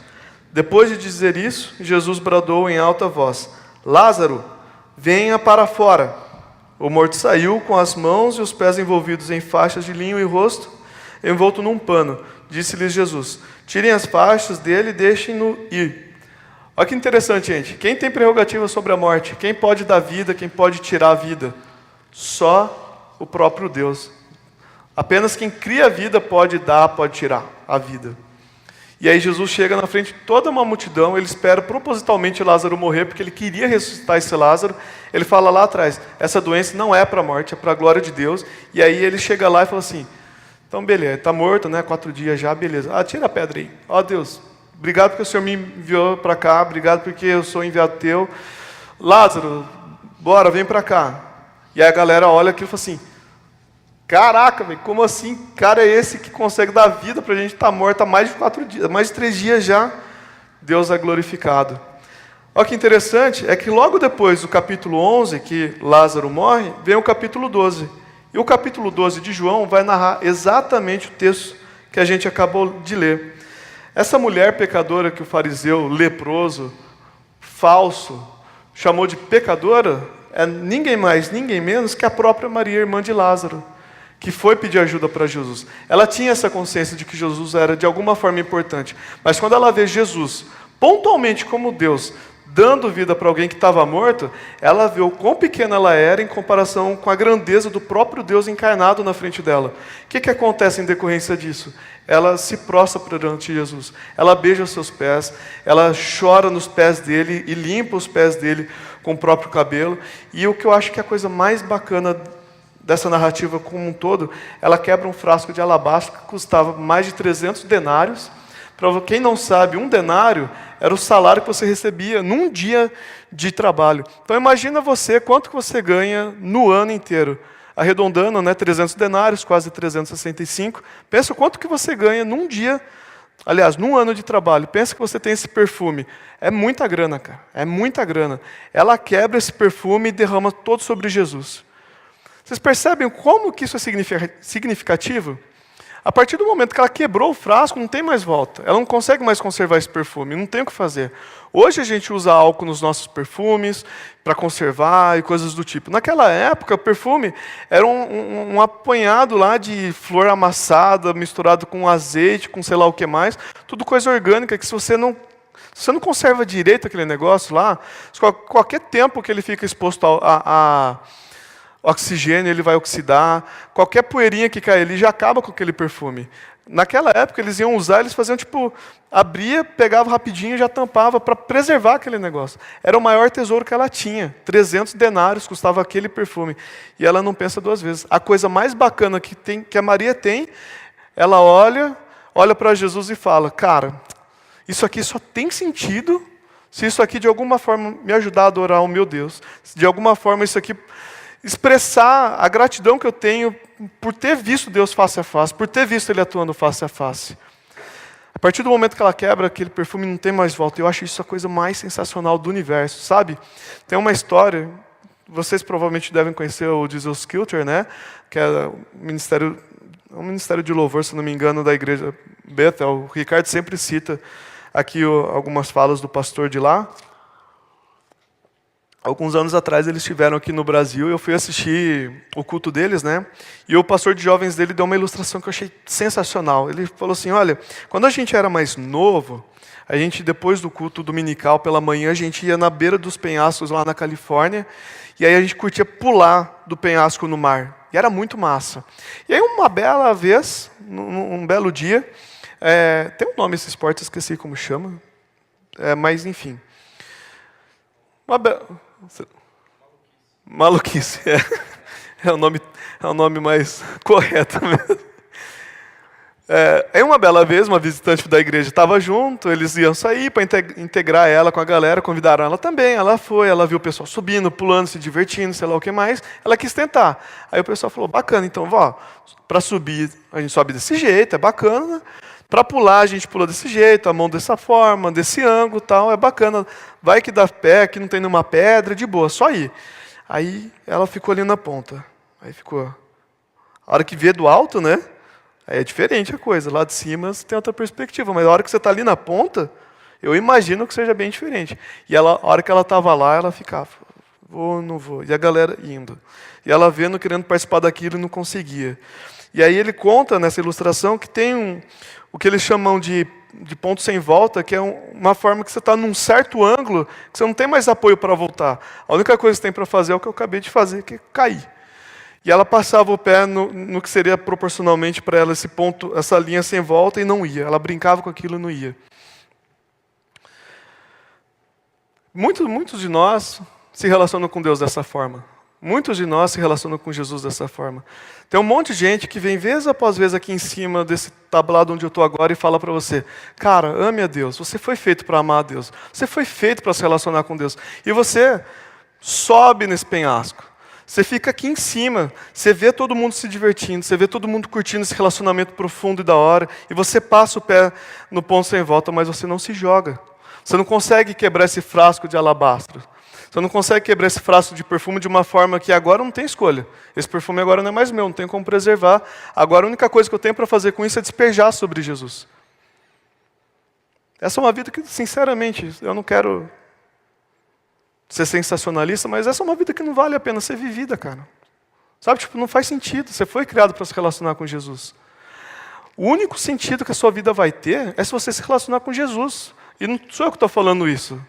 Depois de dizer isso, Jesus bradou em alta voz, Lázaro, venha para fora. O morto saiu com as mãos e os pés envolvidos em faixas de linho e o rosto envolto num pano. Disse-lhes Jesus, tirem as faixas dele e deixem-no ir. Olha que interessante, gente. Quem tem prerrogativa sobre a morte? Quem pode dar vida? Quem pode tirar a vida? Só o próprio Deus. Apenas quem cria a vida pode dar, pode tirar a vida. E aí Jesus chega na frente de toda uma multidão, ele espera propositalmente Lázaro morrer, porque ele queria ressuscitar esse Lázaro. Ele fala lá atrás, essa doença não é para a morte, é para a glória de Deus. E aí ele chega lá e fala assim, então beleza, está morto, né? 4 dias já, beleza. Tira a pedra aí. Ó Deus, obrigado porque o Senhor me enviou para cá, obrigado porque eu sou enviado teu. Lázaro, bora, vem para cá. E aí a galera olha aqui e fala assim, caraca, véio, como assim? Cara é esse que consegue dar vida para a gente estar morto há mais de 4 dias, mais de 3 dias já? Deus é glorificado. Olha que interessante, é que logo depois do capítulo 11, que Lázaro morre, vem o capítulo 12. E o capítulo 12 de João vai narrar exatamente o texto que a gente acabou de ler. Essa mulher pecadora que o fariseu leproso, falso, chamou de pecadora, é ninguém mais, ninguém menos que a própria Maria, irmã de Lázaro, que foi pedir ajuda para Jesus. Ela tinha essa consciência de que Jesus era de alguma forma importante. Mas quando ela vê Jesus, pontualmente como Deus, dando vida para alguém que estava morto, ela vê o quão pequena ela era em comparação com a grandeza do próprio Deus encarnado na frente dela. O que acontece em decorrência disso? Ela se prostra perante Jesus. Ela beija os seus pés, ela chora nos pés dele e limpa os pés dele com o próprio cabelo. E o que eu acho que é a coisa mais bacana dessa narrativa como um todo, ela quebra um frasco de alabastro que custava mais de 300 denários. Para quem não sabe, 1 denário era o salário que você recebia num dia de trabalho. Então imagina você, quanto que você ganha no ano inteiro. Arredondando, né, 300 denários, quase 365. Pensa quanto que você ganha num dia, aliás, num ano de trabalho. Pensa que você tem esse perfume. É muita grana, cara. É muita grana. Ela quebra esse perfume e derrama todo sobre Jesus. Vocês percebem como que isso é significativo? A partir do momento que ela quebrou o frasco, não tem mais volta. Ela não consegue mais conservar esse perfume, não tem o que fazer. Hoje a gente usa álcool nos nossos perfumes para conservar e coisas do tipo. Naquela época, o perfume era um apanhado lá de flor amassada, misturado com azeite, com sei lá o que mais. Tudo coisa orgânica que se você não conserva direito aquele negócio lá, qualquer tempo que ele fica exposto a oxigênio, ele vai oxidar, qualquer poeirinha que cai ali já acaba com aquele perfume. Naquela época eles iam usar, eles faziam tipo, abria, pegava rapidinho e já tampava para preservar aquele negócio. Era o maior tesouro que ela tinha, 300 denários custava aquele perfume. E ela não pensa 2 vezes. A coisa mais bacana que a Maria tem, ela olha para Jesus e fala, cara, isso aqui só tem sentido se isso aqui de alguma forma me ajudar a adorar o meu Deus. Se de alguma forma isso aqui expressar a gratidão que eu tenho por ter visto Deus face a face, por ter visto Ele atuando face a face. A partir do momento que ela quebra, aquele perfume não tem mais volta. Eu acho isso a coisa mais sensacional do universo, sabe? Tem uma história, vocês provavelmente devem conhecer o Jesus Kilter, né? Que é um ministério de louvor, se não me engano, da igreja Bethel. O Ricardo sempre cita aqui algumas falas do pastor de lá. Alguns anos atrás eles estiveram aqui no Brasil e eu fui assistir o culto deles, né? E o pastor de jovens dele deu uma ilustração que eu achei sensacional. Ele falou assim, olha, quando a gente era mais novo, a gente, depois do culto dominical, pela manhã, a gente ia na beira dos penhascos lá na Califórnia, e aí a gente curtia pular do penhasco no mar. E era muito massa. E aí uma bela vez, um belo dia, tem um nome esse esporte, eu esqueci como chama, mas enfim. Maluquice, é o nome mais correto mesmo. Em uma bela vez, uma visitante da igreja estava junto, eles iam sair para integrar ela com a galera, convidaram ela também, ela foi, ela viu o pessoal subindo, pulando, se divertindo, sei lá o que mais, ela quis tentar. Aí o pessoal falou, bacana, então, para subir a gente sobe desse jeito, é bacana, para pular a gente pula desse jeito, a mão dessa forma, desse ângulo, tal, é bacana, vai que dá pé, que não tem nenhuma pedra, de boa, só ir. Aí ela ficou ali na ponta, aí ficou, a hora que vê do alto, né? Aí é diferente a coisa, lá de cima você tem outra perspectiva, mas a hora que você está ali na ponta, eu imagino que seja bem diferente. E a hora que ela estava lá, ela ficava, vou, não vou, e a galera indo. E ela vendo, querendo participar daquilo e não conseguia. E aí ele conta nessa ilustração que tem o que eles chamam de ponto sem volta, que é uma forma que você está num certo ângulo, que você não tem mais apoio para voltar. A única coisa que você tem para fazer é o que eu acabei de fazer, que é cair. E ela passava o pé no que seria proporcionalmente para ela esse ponto, essa linha sem volta, e não ia. Ela brincava com aquilo e não ia. Muitos de nós se relacionam com Deus dessa forma. Muitos de nós se relacionam com Jesus dessa forma. Tem um monte de gente que vem vez após vez aqui em cima desse tablado onde eu estou agora e fala para você, cara, ame a Deus, você foi feito para amar a Deus, você foi feito para se relacionar com Deus. E você sobe nesse penhasco. Você fica aqui em cima, você vê todo mundo se divertindo, você vê todo mundo curtindo esse relacionamento profundo e da hora, e você passa o pé no ponto sem volta, mas você não se joga. Você não consegue quebrar esse frasco de alabastro. Você não consegue quebrar esse frasco de perfume de uma forma que agora não tem escolha. Esse perfume agora não é mais meu, não tenho como preservar. Agora a única coisa que eu tenho para fazer com isso é despejar sobre Jesus. Essa é uma vida que, sinceramente, eu não quero ser sensacionalista, mas essa é uma vida que não vale a pena ser vivida, cara. Sabe, não faz sentido. Você foi criado para se relacionar com Jesus. O único sentido que a sua vida vai ter é se você se relacionar com Jesus. E não sou eu que estou falando isso.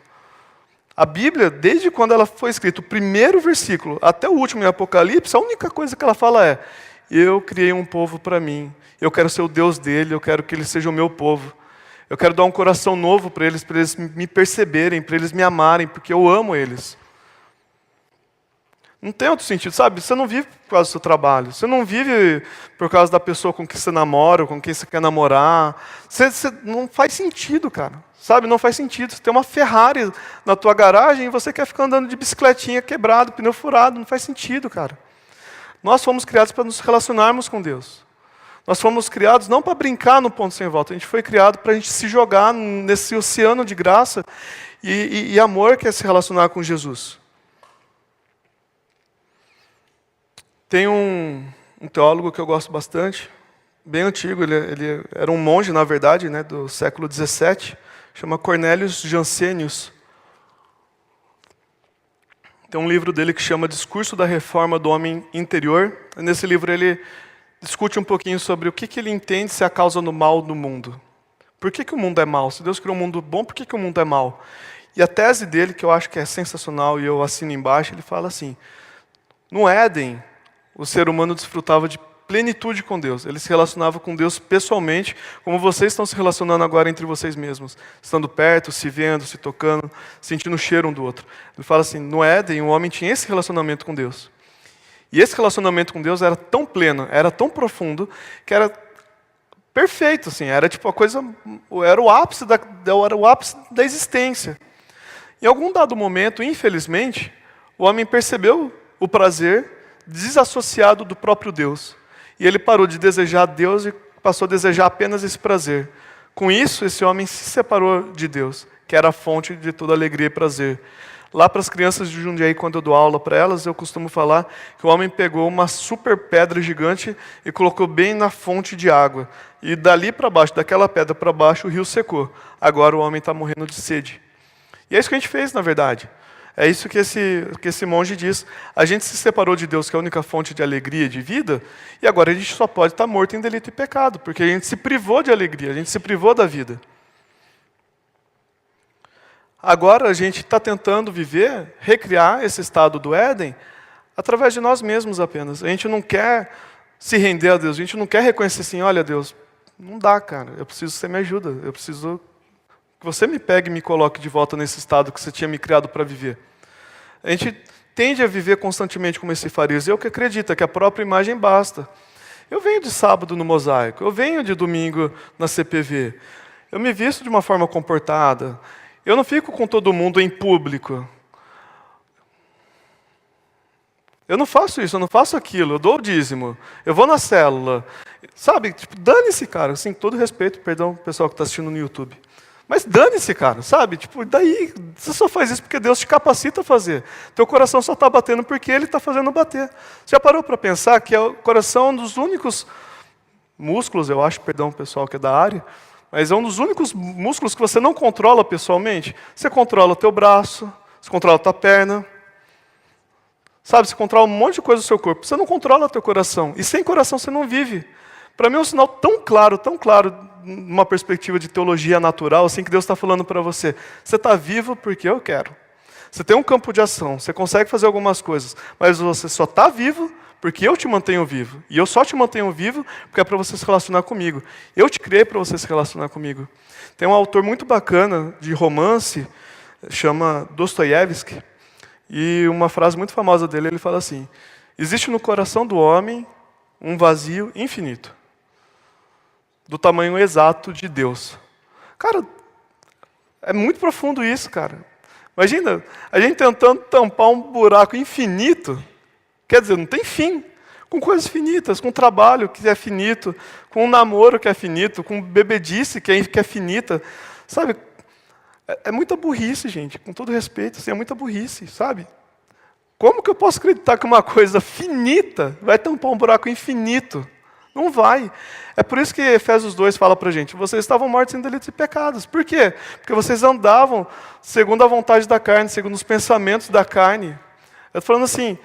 A Bíblia, desde quando ela foi escrita, o primeiro versículo até o último em Apocalipse, a única coisa que ela fala é, eu criei um povo para mim, eu quero ser o Deus dele, eu quero que ele seja o meu povo. Eu quero dar um coração novo para eles me perceberem, para eles me amarem, porque eu amo eles. Não tem outro sentido, sabe? Você não vive por causa do seu trabalho. Você não vive por causa da pessoa com quem você namora, ou com quem você quer namorar. Não faz sentido, cara. Sabe? Não faz sentido. Você tem uma Ferrari na tua garagem e você quer ficar andando de bicicletinha quebrado, pneu furado. Não faz sentido, cara. Nós fomos criados para nos relacionarmos com Deus. Nós fomos criados não para brincar no ponto sem volta, a gente foi criado para a gente se jogar nesse oceano de graça e amor que é se relacionar com Jesus. Tem um teólogo que eu gosto bastante, bem antigo, ele era um monge, na verdade, né, do século XVII, chama Cornelius Jansenius. Tem um livro dele que chama Discurso da Reforma do Homem Interior. Nesse livro ele discute um pouquinho sobre o que ele entende ser a causa do mal do mundo. Por que o mundo é mal? Se Deus criou um mundo bom, por que o mundo é mal? E a tese dele, que eu acho que é sensacional e eu assino embaixo, ele fala assim, no Éden, o ser humano desfrutava de plenitude com Deus. Ele se relacionava com Deus pessoalmente, como vocês estão se relacionando agora entre vocês mesmos. Estando perto, se vendo, se tocando, sentindo o cheiro um do outro. Ele fala assim, no Éden, o homem tinha esse relacionamento com Deus. E esse relacionamento com Deus era tão pleno, era tão profundo, que era perfeito, assim, era tipo a coisa, era o ápice da existência. Em algum dado momento, infelizmente, o homem percebeu o prazer desassociado do próprio Deus. E ele parou de desejar Deus e passou a desejar apenas esse prazer. Com isso, esse homem se separou de Deus, que era a fonte de toda alegria e prazer. Lá para as crianças de Jundiaí, quando eu dou aula para elas, eu costumo falar que o homem pegou uma super pedra gigante e colocou bem na fonte de água. E dali para baixo, daquela pedra para baixo, o rio secou. Agora o homem está morrendo de sede. E é isso que a gente fez, na verdade. É isso que esse monge diz. A gente se separou de Deus, que é a única fonte de alegria e de vida, e agora a gente só pode estar morto em delito e pecado, porque a gente se privou de alegria, a gente se privou da vida. Agora a gente está tentando viver, recriar esse estado do Éden, através de nós mesmos apenas. A gente não quer se render a Deus, a gente não quer reconhecer assim, olha Deus, não dá, cara, eu preciso que você me ajuda, eu preciso que você me pegue e me coloque de volta nesse estado que você tinha me criado para viver. A gente tende a viver constantemente como esse fariseu que acredita que a própria imagem basta. Eu venho de sábado no mosaico, eu venho de domingo na CPV, eu me visto de uma forma comportada, eu não fico com todo mundo em público. Eu não faço isso, eu não faço aquilo, eu dou o dízimo, eu vou na célula. Sabe, tipo, dane-se, cara, assim, com todo respeito, perdão pessoal que está assistindo no YouTube. Mas dane-se, cara, sabe? Tipo, daí, você só faz isso porque Deus te capacita a fazer. Teu coração só está batendo porque Ele está fazendo bater. Você já parou para pensar que o coração é um dos únicos músculos, eu acho, perdão pessoal que é da área, mas é um dos únicos músculos que você não controla pessoalmente. Você controla o teu braço, você controla a tua perna, sabe? Você controla um monte de coisa do seu corpo. Você não controla o teu coração. E sem coração você não vive. Para mim é um sinal tão claro, numa perspectiva de teologia natural, assim que Deus está falando para você. Você está vivo porque eu quero. Você tem um campo de ação, você consegue fazer algumas coisas, mas você só está vivo porque eu te mantenho vivo. E eu só te mantenho vivo porque é para você se relacionar comigo. Eu te criei para você se relacionar comigo. Tem um autor muito bacana de romance, chama Dostoiévski, e uma frase muito famosa dele, ele fala assim, existe no coração do homem um vazio infinito, do tamanho exato de Deus. Cara, é muito profundo isso, cara. Imagina, a gente tentando tampar um buraco infinito, quer dizer, não tem fim, com coisas finitas, com trabalho que é finito, com um namoro que é finito, com bebedice que é finita, sabe? É muita burrice, gente, com todo respeito, assim, é muita burrice, sabe? Como que eu posso acreditar que uma coisa finita vai tampar um buraco infinito? Não vai. É por isso que Efésios 2 fala para a gente, vocês estavam mortos em delitos e pecados. Por quê? Porque vocês andavam segundo a vontade da carne, segundo os pensamentos da carne. Eu estou falando assim,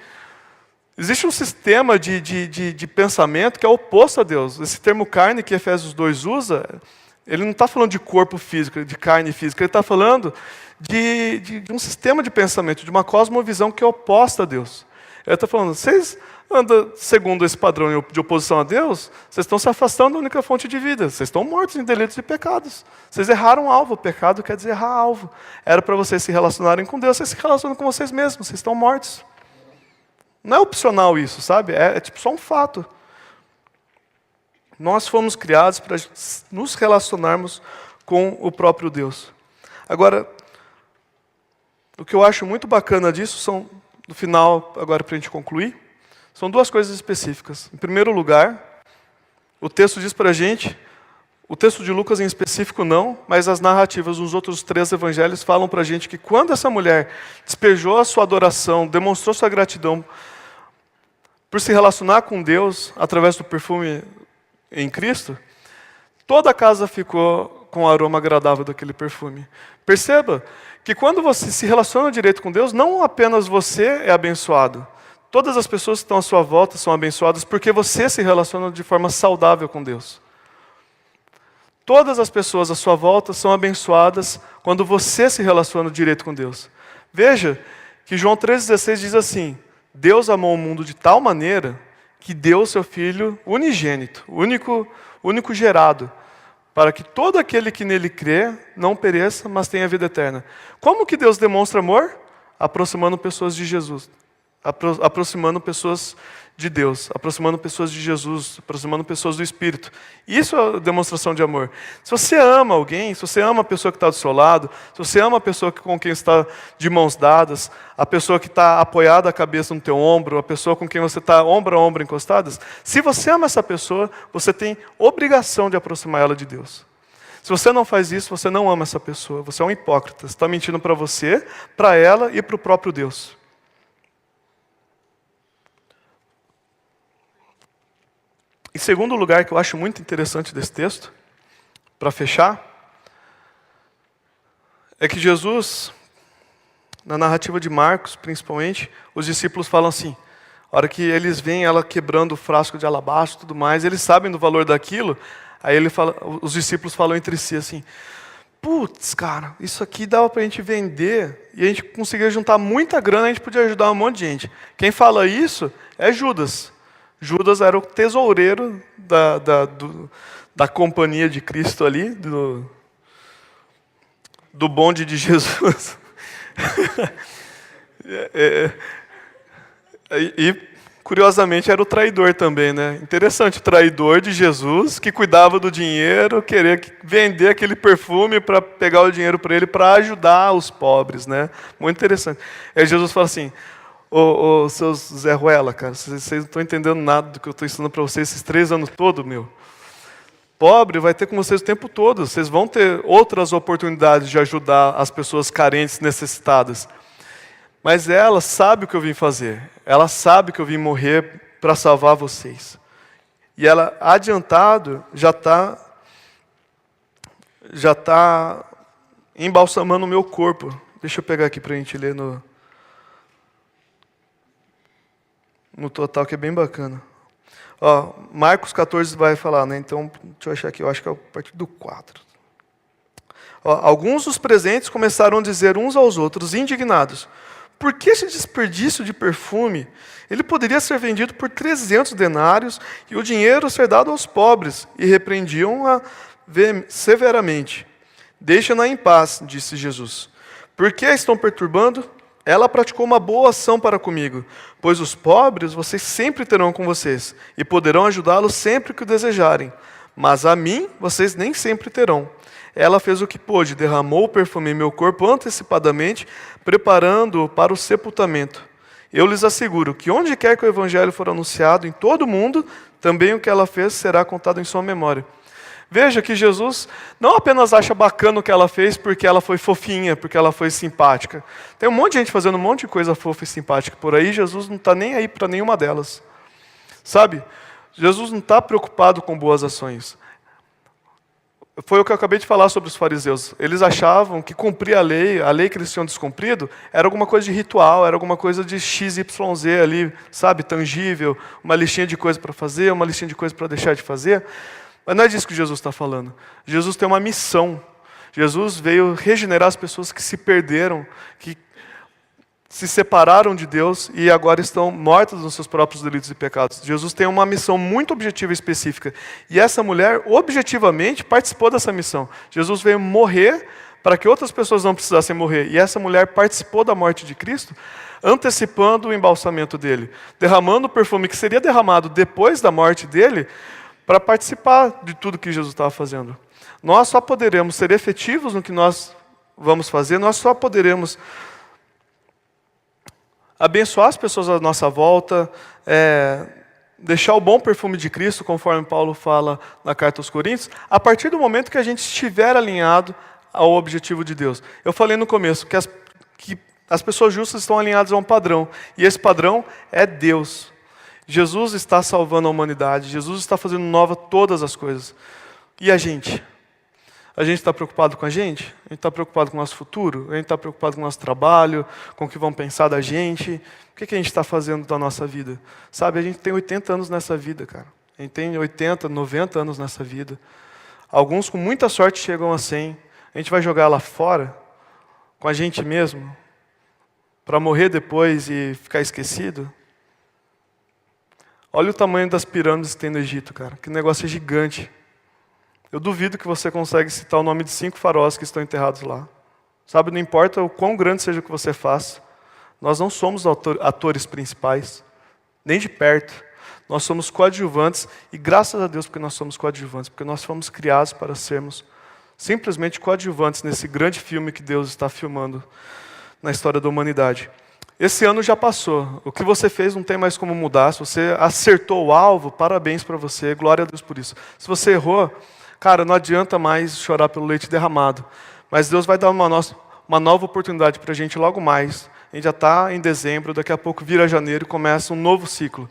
existe um sistema de pensamento que é oposto a Deus. Esse termo carne que Efésios 2 usa, ele não está falando de corpo físico, de carne física, ele está falando de um sistema de pensamento, de uma cosmovisão que é oposta a Deus. Ele está falando, vocês andam segundo esse padrão de oposição a Deus, vocês estão se afastando da única fonte de vida, vocês estão mortos em delitos e pecados. Vocês erraram o alvo, o pecado quer dizer errar alvo. Era para vocês se relacionarem com Deus, vocês se relacionam com vocês mesmos, vocês estão mortos. Não é opcional isso, sabe? É tipo só um fato. Nós fomos criados para nos relacionarmos com o próprio Deus. Agora, o que eu acho muito bacana disso são, no final, agora para a gente concluir, são duas coisas específicas. Em primeiro lugar, o texto diz para a gente, o texto de Lucas em específico não, mas as narrativas dos outros 3 evangelhos falam para a gente que quando essa mulher despejou a sua adoração, demonstrou sua gratidão por se relacionar com Deus através do perfume em Cristo, toda a casa ficou com o aroma agradável daquele perfume. Perceba que quando você se relaciona direito com Deus, não apenas você é abençoado. Todas as pessoas que estão à sua volta são abençoadas porque você se relaciona de forma saudável com Deus. Todas as pessoas à sua volta são abençoadas quando você se relaciona direito com Deus. Veja que João 3,16 diz assim, Deus amou o mundo de tal maneira que deu o seu Filho unigênito, único gerado, para que todo aquele que nele crê não pereça, mas tenha vida eterna. Como que Deus demonstra amor? Aproximando pessoas de Jesus, aproximando pessoas de Deus, aproximando pessoas de Jesus, aproximando pessoas do Espírito. Isso é a demonstração de amor. Se você ama alguém, se você ama a pessoa que está do seu lado, se você ama a pessoa com quem está de mãos dadas, a pessoa que está apoiada a cabeça no teu ombro, a pessoa com quem você está ombro a ombro encostadas, se você ama essa pessoa, você tem obrigação de aproximar ela de Deus. Se você não faz isso, você não ama essa pessoa. Você é um hipócrita. Você está mentindo para você, para ela e para o próprio Deus. Em segundo lugar, que eu acho muito interessante desse texto, para fechar, é que Jesus, na narrativa de Marcos, principalmente, os discípulos falam assim, a hora que eles veem ela quebrando o frasco de alabastro e tudo mais, eles sabem do valor daquilo, aí os discípulos falam entre si assim, putz, cara, isso aqui dava para a gente vender e a gente conseguia juntar muita grana, a gente podia ajudar um monte de gente. Quem fala isso é Judas. Judas era o tesoureiro da companhia de Cristo ali, do bonde de Jesus. E, curiosamente, era o traidor também, né? Interessante, o traidor de Jesus, que cuidava do dinheiro, queria vender aquele perfume para pegar o dinheiro para ele, para ajudar os pobres, né? Muito interessante. Aí Jesus fala assim, ô seus Zé Ruela, cara, vocês não estão entendendo nada do que eu estou ensinando para vocês esses 3 anos todos, meu. Pobre vai ter com vocês o tempo todo. Vocês vão ter outras oportunidades de ajudar as pessoas carentes, necessitadas. Mas ela sabe o que eu vim fazer. Ela sabe que eu vim morrer para salvar vocês. E ela, adiantado, já está embalsamando o meu corpo. Deixa eu pegar aqui para a gente ler no total, que é bem bacana. Ó, Marcos 14 vai falar, né? Então, deixa eu achar aqui, eu acho que é a partir do 4. Ó, alguns dos presentes começaram a dizer uns aos outros, indignados, por que esse desperdício de perfume? Ele poderia ser vendido por 300 denários e o dinheiro ser dado aos pobres. E repreendiam-a severamente. Deixa-na em paz, disse Jesus. Por que a estão perturbando? Ela praticou uma boa ação para comigo, pois os pobres vocês sempre terão com vocês, e poderão ajudá-los sempre que o desejarem. Mas a mim vocês nem sempre terão. Ela fez o que pôde, derramou o perfume em meu corpo antecipadamente, preparando-o para o sepultamento. Eu lhes asseguro que onde quer que o evangelho for anunciado em todo o mundo, também o que ela fez será contado em sua memória. Veja que Jesus não apenas acha bacana o que ela fez porque ela foi fofinha, porque ela foi simpática. Tem um monte de gente fazendo um monte de coisa fofa e simpática por aí, Jesus não está nem aí para nenhuma delas. Sabe? Jesus não está preocupado com boas ações. Foi o que eu acabei de falar sobre os fariseus. Eles achavam que cumprir a lei que eles tinham descumprido, era alguma coisa de ritual, era alguma coisa de XYZ ali, sabe, tangível, uma listinha de coisas para fazer, uma listinha de coisas para deixar de fazer. Mas não é disso que Jesus está falando. Jesus tem uma missão. Jesus veio regenerar as pessoas que se perderam, que se separaram de Deus e agora estão mortas nos seus próprios delitos e pecados. Jesus tem uma missão muito objetiva e específica. E essa mulher, objetivamente, participou dessa missão. Jesus veio morrer para que outras pessoas não precisassem morrer. E essa mulher participou da morte de Cristo, antecipando o embalsamento dele, derramando o perfume que seria derramado depois da morte dele, para participar de tudo que Jesus estava fazendo. Nós só poderemos ser efetivos no que nós vamos fazer, nós só poderemos abençoar as pessoas à nossa volta, deixar o bom perfume de Cristo, conforme Paulo fala na carta aos Coríntios, a partir do momento que a gente estiver alinhado ao objetivo de Deus. Eu falei no começo que as pessoas justas estão alinhadas a um padrão, e esse padrão é Deus. Jesus está salvando a humanidade, Jesus está fazendo nova todas as coisas. E a gente? A gente está preocupado com a gente? A gente está preocupado com o nosso futuro? A gente está preocupado com o nosso trabalho? Com o que vão pensar da gente? O que a gente está fazendo da nossa vida? Sabe, a gente tem 80 anos nessa vida, cara. A gente tem 80, 90 anos nessa vida. Alguns com muita sorte chegam a 100. A gente vai jogar lá fora, com a gente mesmo, para morrer depois e ficar esquecido? Olha o tamanho das pirâmides que tem no Egito, cara. Que negócio é gigante. Eu duvido que você consegue citar o nome de 5 faraós que estão enterrados lá. Sabe, não importa o quão grande seja o que você faça, nós não somos atores principais, nem de perto. Nós somos coadjuvantes, e graças a Deus porque nós somos coadjuvantes, porque nós fomos criados para sermos simplesmente coadjuvantes nesse grande filme que Deus está filmando na história da humanidade. Esse ano já passou. O que você fez não tem mais como mudar. Se você acertou o alvo, parabéns para você. Glória a Deus por isso. Se você errou, Cara, não adianta mais chorar pelo leite derramado. Mas Deus vai dar uma nova oportunidade para a gente logo mais. A gente já está em dezembro, daqui a pouco vira janeiro e começa um novo ciclo.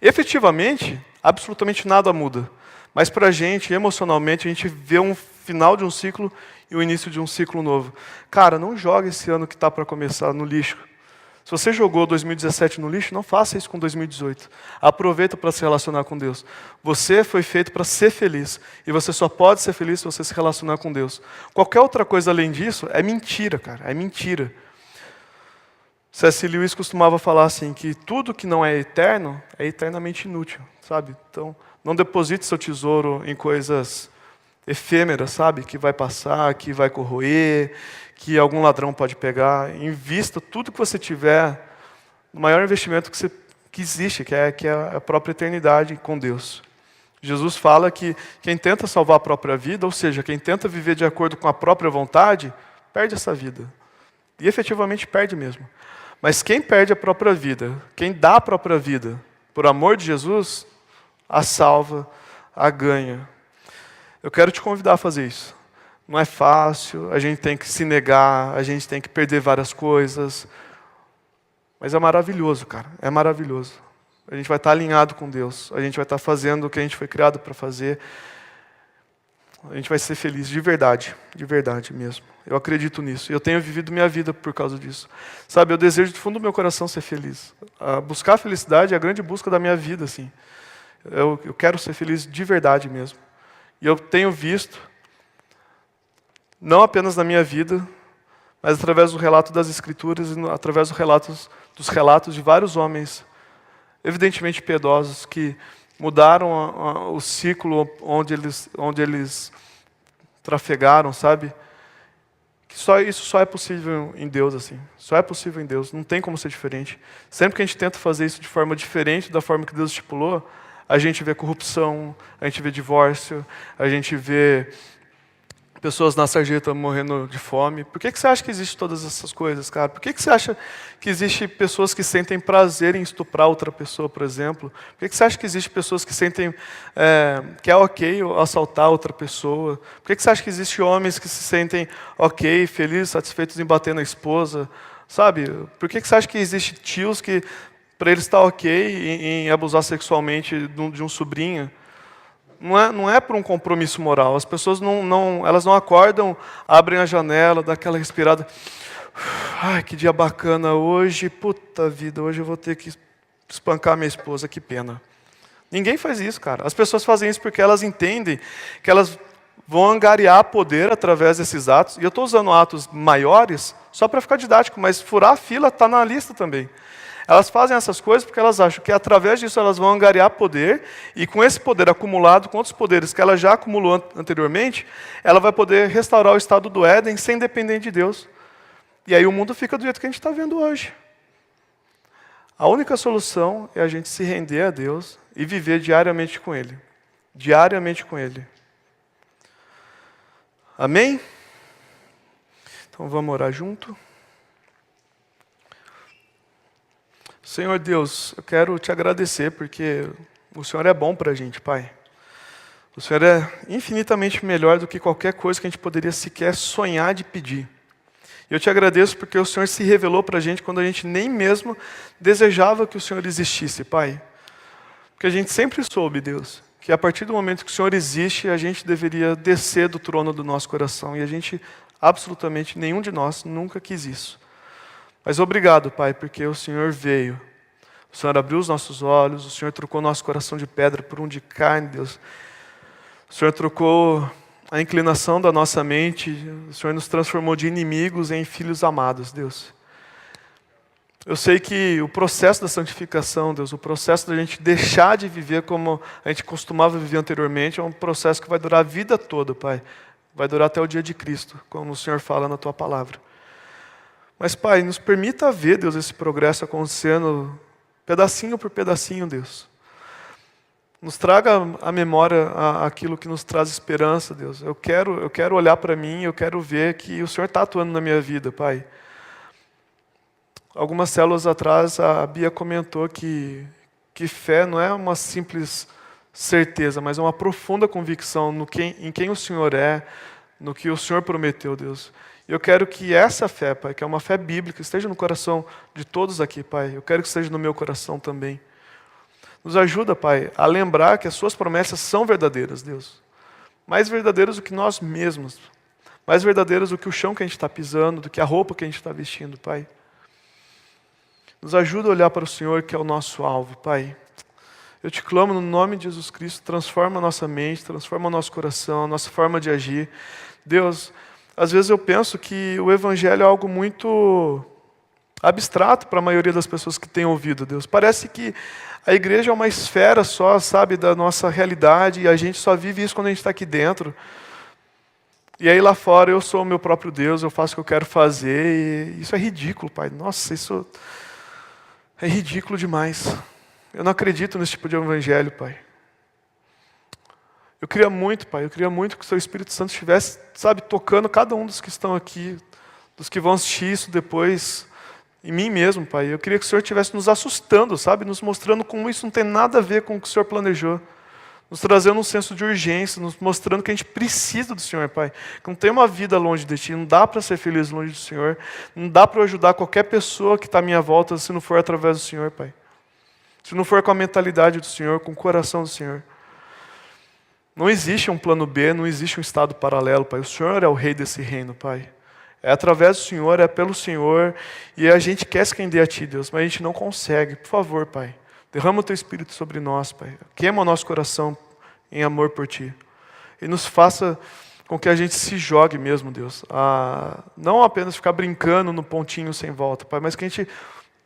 Efetivamente, absolutamente nada muda. Mas para a gente, emocionalmente, a gente vê um final de um ciclo e o início de um ciclo novo. Cara, não joga esse ano que está para começar no lixo. Se você jogou 2017 no lixo, não faça isso com 2018. Aproveita para se relacionar com Deus. Você foi feito para ser feliz. E você só pode ser feliz se você se relacionar com Deus. Qualquer outra coisa além disso é mentira, cara. É mentira. C.S. Lewis costumava falar assim, que tudo que não é eterno é eternamente inútil, sabe? Então, não deposite seu tesouro em coisas efêmeras, sabe? Que vai passar, que vai corroer, que algum ladrão pode pegar. Invista tudo que você tiver no maior investimento que existe, que é a própria eternidade com Deus. Jesus fala que quem tenta salvar a própria vida, ou seja, quem tenta viver de acordo com a própria vontade, perde essa vida. E efetivamente perde mesmo. Mas quem perde a própria vida, quem dá a própria vida, por amor de Jesus, a salva, a ganha. Eu quero te convidar a fazer isso. Não é fácil, a gente tem que se negar, a gente tem que perder várias coisas. Mas é maravilhoso, cara, é maravilhoso. A gente vai estar alinhado com Deus, a gente vai estar fazendo o que a gente foi criado para fazer. A gente vai ser feliz de verdade mesmo. Eu acredito nisso. Eu tenho vivido minha vida por causa disso. Sabe, eu desejo do fundo do meu coração ser feliz. Buscar a felicidade é a grande busca da minha vida, assim. Eu quero ser feliz de verdade mesmo. E eu tenho visto, não apenas na minha vida, mas através do relato das Escrituras e através dos relatos de vários homens, evidentemente piedosos, que mudaram o ciclo onde eles trafegaram, sabe? Que isso só é possível em Deus, assim. Só é possível em Deus, não tem como ser diferente. Sempre que a gente tenta fazer isso de forma diferente da forma que Deus estipulou, a gente vê corrupção, a gente vê divórcio, a gente vê pessoas na sarjeta morrendo de fome. Por que você acha que existe todas essas coisas, cara? Por que você acha que existe pessoas que sentem prazer em estuprar outra pessoa, por exemplo? Por que você acha que existe pessoas que sentem que é ok assaltar outra pessoa? Por que você acha que existe homens que se sentem ok, felizes, satisfeitos em bater na esposa? Sabe? Por que você acha que existe tios que para eles está ok em abusar sexualmente de um sobrinho? Não é por um compromisso moral. As pessoas elas não acordam, abrem a janela, dão aquela respirada. Ai, que dia bacana hoje. Puta vida, hoje eu vou ter que espancar minha esposa, que pena. Ninguém faz isso, cara. As pessoas fazem isso porque elas entendem que elas vão angariar poder através desses atos. E eu estou usando atos maiores só para ficar didático, mas furar a fila está na lista também. Elas fazem essas coisas porque elas acham que através disso elas vão angariar poder e com esse poder acumulado, com outros poderes que ela já acumulou anteriormente, ela vai poder restaurar o estado do Éden sem depender de Deus. E aí o mundo fica do jeito que a gente está vendo hoje. A única solução é a gente se render a Deus e viver diariamente com Ele. Diariamente com Ele. Amém? Então vamos orar junto. Senhor Deus, eu quero te agradecer porque o Senhor é bom para a gente, Pai. O Senhor é infinitamente melhor do que qualquer coisa que a gente poderia sequer sonhar de pedir. Eu te agradeço porque o Senhor se revelou para a gente quando a gente nem mesmo desejava que o Senhor existisse, Pai. Porque a gente sempre soube, Deus, que a partir do momento que o Senhor existe, a gente deveria descer do trono do nosso coração. E a gente, absolutamente nenhum de nós, nunca quis isso. Mas obrigado, Pai, porque o Senhor veio. O Senhor abriu os nossos olhos, o Senhor trocou nosso coração de pedra por um de carne, Deus. O Senhor trocou a inclinação da nossa mente, o Senhor nos transformou de inimigos em filhos amados, Deus. Eu sei que o processo da santificação, Deus, o processo da gente deixar de viver como a gente costumava viver anteriormente, é um processo que vai durar a vida toda, Pai. Vai durar até o dia de Cristo, como o Senhor fala na Tua palavra. Mas, Pai, nos permita ver, Deus, esse progresso acontecendo pedacinho por pedacinho, Deus. Nos traga à memória aquilo que nos traz esperança, Deus. Eu quero olhar para mim, eu quero ver que o Senhor está atuando na minha vida, Pai. Algumas células atrás, a Bia comentou que fé não é uma simples certeza, mas é uma profunda convicção em quem o Senhor é, no que o Senhor prometeu, Deus. E eu quero que essa fé, Pai, que é uma fé bíblica, esteja no coração de todos aqui, Pai. Eu quero que esteja no meu coração também. Nos ajuda, Pai, a lembrar que as suas promessas são verdadeiras, Deus. Mais verdadeiras do que nós mesmos. Mais verdadeiras do que o chão que a gente está pisando, do que a roupa que a gente está vestindo, Pai. Nos ajuda a olhar para o Senhor, que é o nosso alvo, Pai. Eu te clamo no nome de Jesus Cristo, transforma a nossa mente, transforma o nosso coração, a nossa forma de agir. Deus, às vezes eu penso que o Evangelho é algo muito abstrato para a maioria das pessoas que têm ouvido, Deus. Parece que a igreja é uma esfera só, sabe, da nossa realidade, e a gente só vive isso quando a gente está aqui dentro. E aí lá fora eu sou o meu próprio Deus, eu faço o que eu quero fazer, e isso é ridículo, Pai. Nossa, isso é ridículo demais. Eu não acredito nesse tipo de evangelho, Pai. Eu queria muito, Pai, que o Seu Espírito Santo estivesse, sabe, tocando cada um dos que estão aqui, dos que vão assistir isso depois, em mim mesmo, Pai. Eu queria que o Senhor estivesse nos assustando, sabe, nos mostrando como isso não tem nada a ver com o que o Senhor planejou. Nos trazendo um senso de urgência, nos mostrando que a gente precisa do Senhor, Pai. Que não tem uma vida longe de Ti, não dá para ser feliz longe do Senhor. Não dá para eu ajudar qualquer pessoa que está à minha volta se não for através do Senhor, Pai. Se não for com a mentalidade do Senhor, com o coração do Senhor. Não existe um plano B, não existe um estado paralelo, Pai. O Senhor é o rei desse reino, Pai. É através do Senhor, é pelo Senhor, e a gente quer se render a Ti, Deus, mas a gente não consegue. Por favor, Pai, derrama o Teu Espírito sobre nós, Pai. Queima o nosso coração em amor por Ti. E nos faça com que a gente se jogue mesmo, Deus. A não apenas ficar brincando no pontinho sem volta, Pai, mas que a gente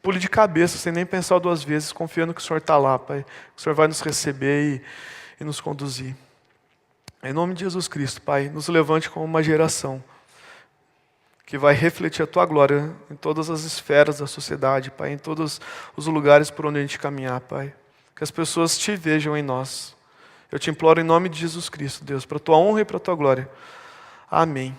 pule de cabeça, sem nem pensar duas vezes, confiando que o Senhor está lá, Pai. Que o Senhor vai nos receber e nos conduzir. Em nome de Jesus Cristo, Pai, nos levante como uma geração que vai refletir a Tua glória em todas as esferas da sociedade, Pai, em todos os lugares por onde a gente caminhar, Pai. Que as pessoas Te vejam em nós. Eu Te imploro em nome de Jesus Cristo, Deus, para a Tua honra e para a Tua glória. Amém.